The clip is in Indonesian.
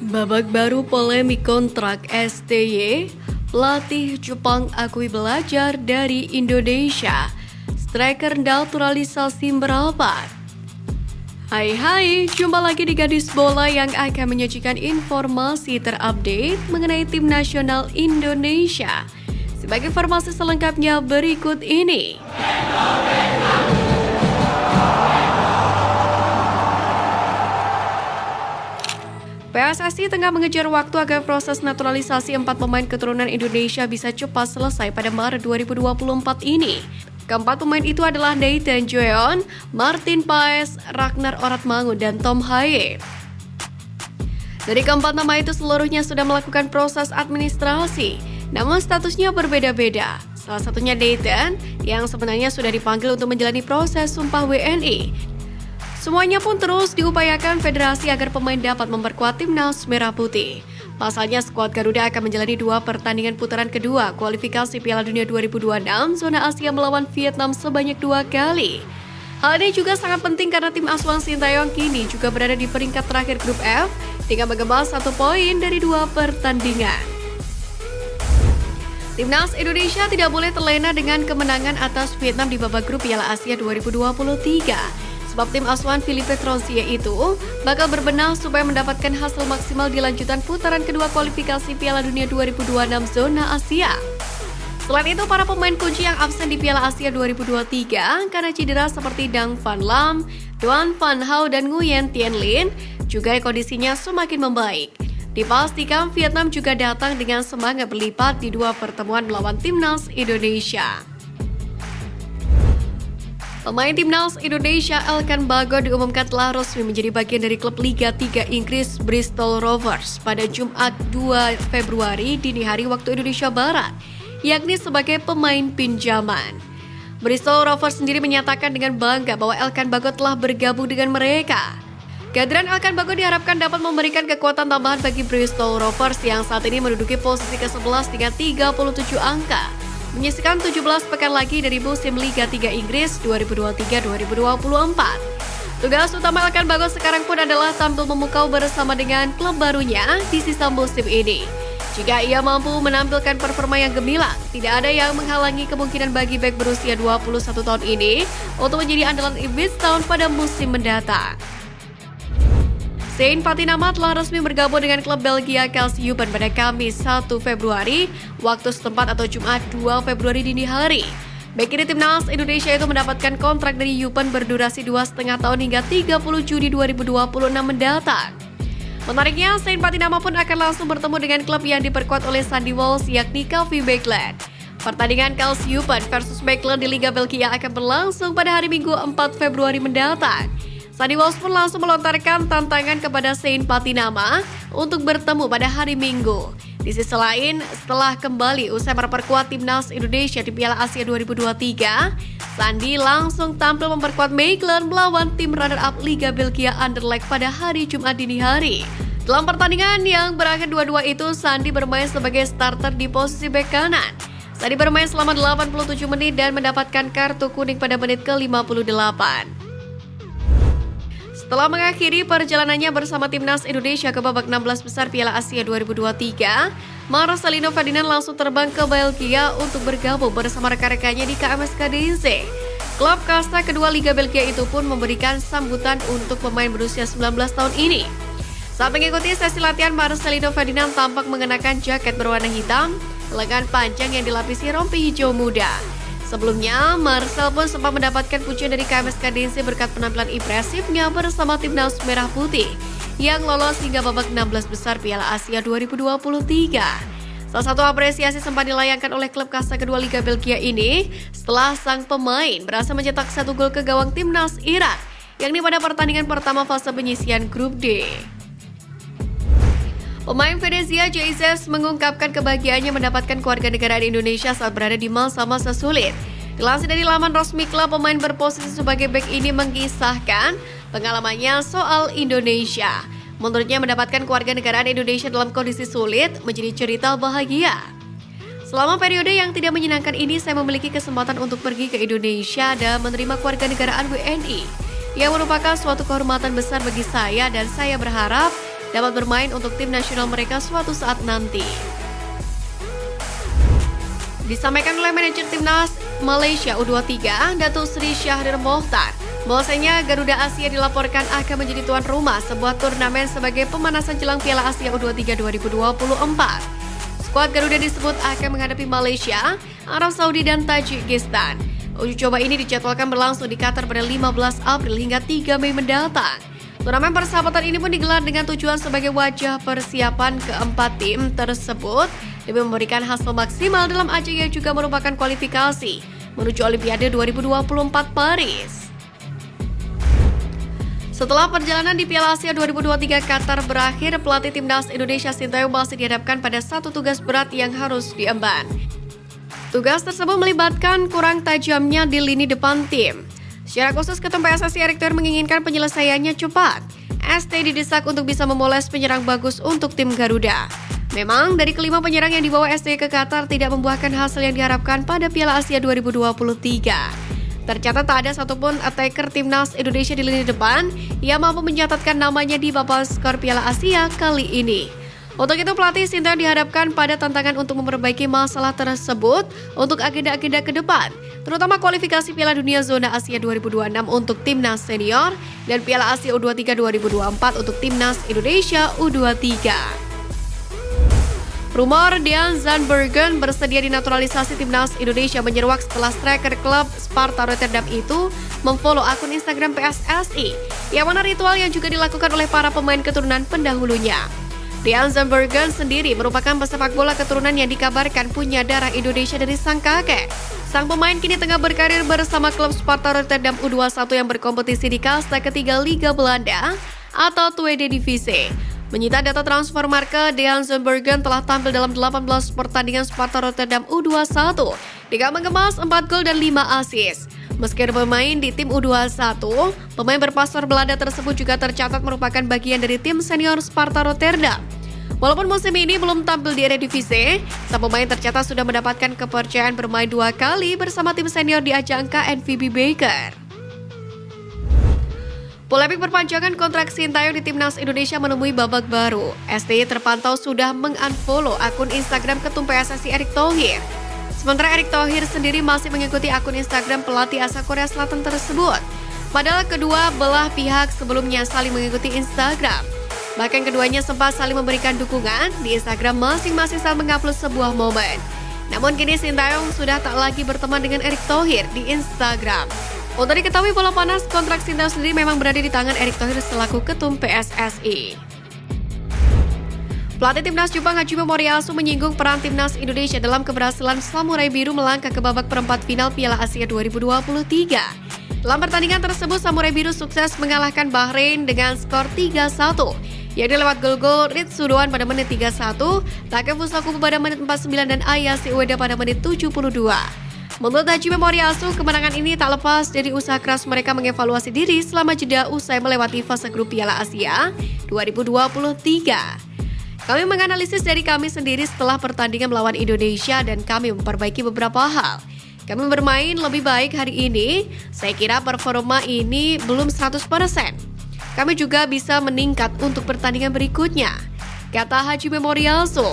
Babak baru polemik kontrak STY, pelatih Jepang akui belajar dari Indonesia. Striker naturalisasi merapat. Hai, jumpa lagi di Gadis Bola yang akan menyajikan informasi terupdate mengenai tim nasional Indonesia. Sebagai informasi selengkapnya berikut ini. PSSI tengah mengejar waktu agar proses naturalisasi 4 pemain keturunan Indonesia bisa cepat selesai pada Maret 2024 ini. Keempat pemain itu adalah Nathan Jeon, Martin Paes, Ragnar Oratmangun, dan Tom Haye. Dari keempat nama itu seluruhnya sudah melakukan proses administrasi, namun statusnya berbeda-beda. Salah satunya Nathan, yang sebenarnya sudah dipanggil untuk menjalani proses sumpah WNI. Semuanya pun terus diupayakan federasi agar pemain dapat memperkuat timnas Merah Putih. Pasalnya skuad Garuda akan menjalani 2 pertandingan putaran kedua kualifikasi Piala Dunia 2026 zona Asia melawan Vietnam sebanyak 2 kali. Hal ini juga sangat penting karena tim asuhan Sintayong kini juga berada di peringkat terakhir grup F dengan mengemas 1 poin dari 2 pertandingan. Timnas Indonesia tidak boleh terlena dengan kemenangan atas Vietnam di babak grup Piala Asia 2023. Sebab tim asuhan Philippe Troussier itu bakal berbenah supaya mendapatkan hasil maksimal di lanjutan putaran kedua kualifikasi Piala Dunia 2026 zona Asia. Selain itu, para pemain kunci yang absen di Piala Asia 2023 karena cedera seperti Dang Van Lam, Duan Van Hau, dan Nguyen Tien Linh juga kondisinya semakin membaik. Dipastikan Vietnam juga datang dengan semangat berlipat di 2 pertemuan melawan timnas Indonesia. Pemain timnas Indonesia Elkan Bagot diumumkan telah resmi menjadi bagian dari klub Liga 3 Inggris Bristol Rovers pada Jumat 2 Februari dini hari waktu Indonesia Barat, yakni sebagai pemain pinjaman. Bristol Rovers sendiri menyatakan dengan bangga bahwa Elkan Bagot telah bergabung dengan mereka. Kehadiran Elkan Bagot diharapkan dapat memberikan kekuatan tambahan bagi Bristol Rovers yang saat ini menduduki posisi ke-11 dengan 37 angka. Menyisikan 17 pekan lagi dari musim Liga 3 Inggris 2023-2024. Tugas utama Elkan Bagot sekarang pun adalah tampil memukau bersama dengan klub barunya di sisa musim ini. Jika ia mampu menampilkan performa yang gemilang, tidak ada yang menghalangi kemungkinan bagi bek berusia 21 tahun ini untuk menjadi andalan Ipswich Town pada musim mendatang. Saint Patinama telah resmi bergabung dengan klub Belgia Kassiupen pada Kamis 1 Februari waktu setempat atau Jumat 2 Februari dini hari. Bek kiri timnas Indonesia itu mendapatkan kontrak dari Eupen berdurasi 2,5 tahun hingga 30 Juni 2026 mendatang. Menariknya, Saint Patinama pun akan langsung bertemu dengan klub yang diperkuat oleh Sandy Walsh yakni KV Mechelen. Pertandingan Kassiupen versus Mechelen di Liga Belgia akan berlangsung pada hari Minggu 4 Februari mendatang. Sandy Walsh pun langsung melontarkan tantangan kepada Saint Patinama untuk bertemu pada hari Minggu. Di sisi lain, setelah kembali usai memperkuat timnas Indonesia di Piala Asia 2023, Sandy langsung tampil memperkuat Mechelen melawan tim runner-up Liga Belgia Anderlecht pada hari Jumat dini hari. Dalam pertandingan yang berakhir 2-2 itu, Sandy bermain sebagai starter di posisi bek kanan. Sandy bermain selama 87 menit dan mendapatkan kartu kuning pada menit ke-58. Setelah mengakhiri perjalanannya bersama timnas Indonesia ke babak 16 besar Piala Asia 2023, Marcelino Ferdinand langsung terbang ke Belgia untuk bergabung bersama rekan-rekannya di KMS Kadense. Klub kasta kedua Liga Belgia itu pun memberikan sambutan untuk pemain berusia 19 tahun ini. Saat mengikuti sesi latihan, Marcelino Ferdinand tampak mengenakan jaket berwarna hitam, lengan panjang yang dilapisi rompi hijau muda. Sebelumnya, Marcel pun sempat mendapatkan pujian dari KMS Kadense berkat penampilan impresifnya bersama timnas Merah Putih yang lolos hingga babak 16 besar Piala Asia 2023. Salah satu apresiasi sempat dilayangkan oleh klub kasta kedua Liga Belgia ini setelah sang pemain berhasil mencetak 1 gol ke gawang timnas Irak, yakni pada pertandingan pertama fase penyisian grup D. Pemain Venezia Jesus mengungkapkan kebahagiaannya mendapatkan kewarganegaraan Indonesia saat berada di masa-masa sulit. Dilansir dari laman resmi klub, pemain berposisi sebagai bek ini mengisahkan pengalamannya soal Indonesia. Menurutnya mendapatkan kewarganegaraan Indonesia dalam kondisi sulit menjadi cerita bahagia. Selama periode yang tidak menyenangkan ini, saya memiliki kesempatan untuk pergi ke Indonesia dan menerima kewarganegaraan WNI. Yang merupakan suatu kehormatan besar bagi saya dan saya berharap dapat bermain untuk tim nasional mereka suatu saat nanti. Disampaikan oleh manajer timnas Malaysia U23, Datuk Seri Syahrir Mokhtar, bahwasanya Garuda Asia dilaporkan akan menjadi tuan rumah sebuah turnamen sebagai pemanasan jelang Piala Asia U23 2024. Skuad Garuda disebut akan menghadapi Malaysia, Arab Saudi, dan Tajikistan. Uji coba ini dijadwalkan berlangsung di Qatar pada 15 April hingga 3 Mei mendatang. Turnamen persahabatan ini pun digelar dengan tujuan sebagai wajah persiapan keempat tim tersebut demi memberikan hasil maksimal dalam ajang yang juga merupakan kualifikasi menuju Olimpiade 2024 Paris. Setelah perjalanan di Piala Asia 2023 Qatar berakhir, pelatih timnas Indonesia Sintayong masih dihadapkan pada satu tugas berat yang harus diemban. Tugas tersebut melibatkan kurang tajamnya di lini depan tim. Secara khusus, Ketum PSSI Erick Thohir menginginkan penyelesaiannya cepat. ST didesak untuk bisa memoles penyerang bagus untuk tim Garuda. Memang dari kelima penyerang yang dibawa ST ke Qatar tidak membuahkan hasil yang diharapkan pada Piala Asia 2023. Tercatat tak ada satupun attacker timnas Indonesia di lini depan yang mampu mencatatkan namanya di papan skor Piala Asia kali ini. Untuk itu, pelatih Sintayong dihadapkan pada tantangan untuk memperbaiki masalah tersebut untuk agenda-agenda ke depan, terutama kualifikasi Piala Dunia Zona Asia 2026 untuk timnas senior dan Piala Asia U23 2024 untuk timnas Indonesia U23. Rumor Dean Zandbergen bersedia dinaturalisasi timnas Indonesia menyeruak setelah striker klub Sparta Rotterdam itu memfollow akun Instagram PSSI, yang mana ritual yang juga dilakukan oleh para pemain keturunan pendahulunya. Dean Zandbergen sendiri merupakan pesepak bola keturunan yang dikabarkan punya darah Indonesia dari sang kakek. Sang pemain kini tengah berkarir bersama klub Sparta Rotterdam U21 yang berkompetisi di kasta ketiga Liga Belanda atau Tweede Divisie. Menyita data transfer marke, Dean Zandbergen telah tampil dalam 18 pertandingan Sparta Rotterdam U21 dengan mengemas 4 gol dan 5 assist. Meski bermain di tim U21, pemain berpaspor Belanda tersebut juga tercatat merupakan bagian dari tim senior Sparta Rotterdam. Walaupun musim ini belum tampil di Eredivisie, sang pemain tercatat sudah mendapatkan kepercayaan bermain 2 kali bersama tim senior di ajang KNVB Beker. Polemik perpanjangan kontrak Sintayong di timnas Indonesia menemui babak baru. STY terpantau sudah mengunfollow akun Instagram Ketum PSSI Erick Thohir. Sementara Erick Thohir sendiri masih mengikuti akun Instagram pelatih asal Korea Selatan tersebut. Padahal kedua belah pihak sebelumnya saling mengikuti Instagram. Bahkan keduanya sempat saling memberikan dukungan di Instagram masing-masing saat mengupload sebuah momen. Namun kini Sintayong sudah tak lagi berteman dengan Erick Thohir di Instagram. Untuk diketahui, bola panas kontrak Sintayong sendiri memang berada di tangan Erick Thohir selaku Ketum PSSI. Pelatih timnas Jepang Hajime Moriyasu menyinggung peran timnas Indonesia dalam keberhasilan Samurai Biru melangkah ke babak perempat final Piala Asia 2023. Dalam pertandingan tersebut, Samurai Biru sukses mengalahkan Bahrain dengan skor 3-1, yakni lewat gol-gol Ritsu Doan pada menit 31, Takefusa Kubo pada menit 49, dan Ayase Ueda pada menit 72. Menurut Hajime Moriyasu, kemenangan ini tak lepas dari usaha keras mereka mengevaluasi diri selama jeda usai melewati fase grup Piala Asia 2023. Kami menganalisis dari kami sendiri setelah pertandingan melawan Indonesia dan kami memperbaiki beberapa hal. Kami bermain lebih baik hari ini, saya kira performa ini belum 100%. Kami juga bisa meningkat untuk pertandingan berikutnya, kata Hajime Moriyasu.